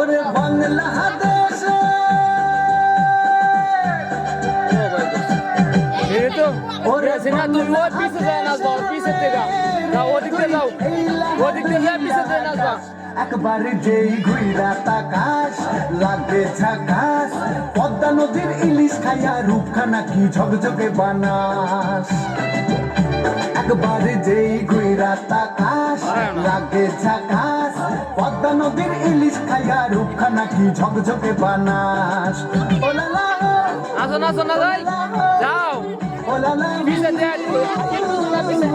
ওরে বাংলাদেশে ये तो ओरे सिना तुम वो पीछे से ना जाओ पीछे तेरा ना वो दिखते जाओ पीछे से ना जाओ একবার যেই ঘুইরা তাকাস লাগে ঝাকাস পদ্মা নদীর ইলিশ খাইয়া রূপখানা কি ঝকঝকে বানাস একবার যেই ঘুইরা তাকাস লাগে ঝাকাস পদ্মা নদীর ইলিশ খাইয়া রূপখানা কি ঝকঝকে বানাস ওলালা আসো না যাই যাও ওলালা पीछे दे पीछे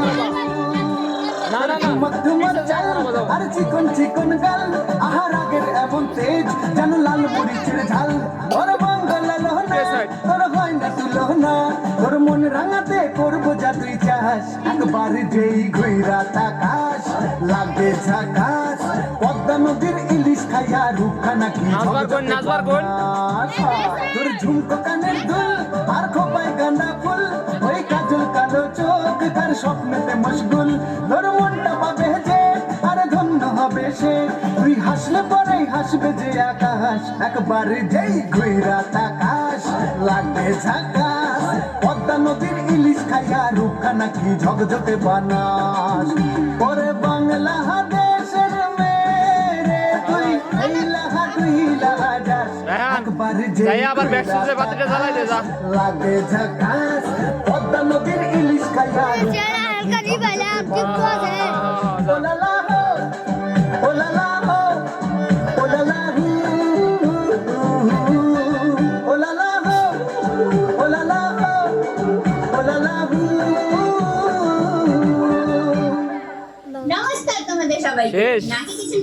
না না না মধুমর চাল আর চিকন চিকন গাল আহার আগের এমন তেজ যেন লাল মরিচের ঝাল তোর বাংলা লোহনা তোর হয় না তুলনা তোর মন রাঙাতে করবো যা তুই চাস একবার যেই ঘুইরা তাকাস লাগে ঝাকাস পদ্মা নদীর ইলিশ খাইয়া রূপখানা কি নাচবার কোন তোর ঝুমকো কানের দুল আর খোপায় গাঁদা ফুল ওই কাজল কালো চোখ তার স্বপ্নেতে মশগুল তোর মনটা পাবে যে আর ধন্য হবে সে তুই হাসলে পরেই হাসবে যে আকাশ একবার যেই ঘুইরা তাকাস লাগবে ঝাকাস পদ্মা নদীর ইলিশ খাইয়া রূপখানা কি ঝকঝকে বানাস পরে বাংলাদেশের মেরে তুই এই লাহা তুই লাহা যাস একবার যাই আবার ব্যাকস্টেজে বাতিটা জ্বালাই দে যা লাগে ঝাকাস পদ্মা নদীর ইলিশ খাইয়া कभी वाला आपकी कौन है ওলালা হো ওলালা হো ওলালা হু ওলালা হো ওলালা হো ওলালা হু নমস্কার তোমাদের সবাই শেষ। নাকি কিছু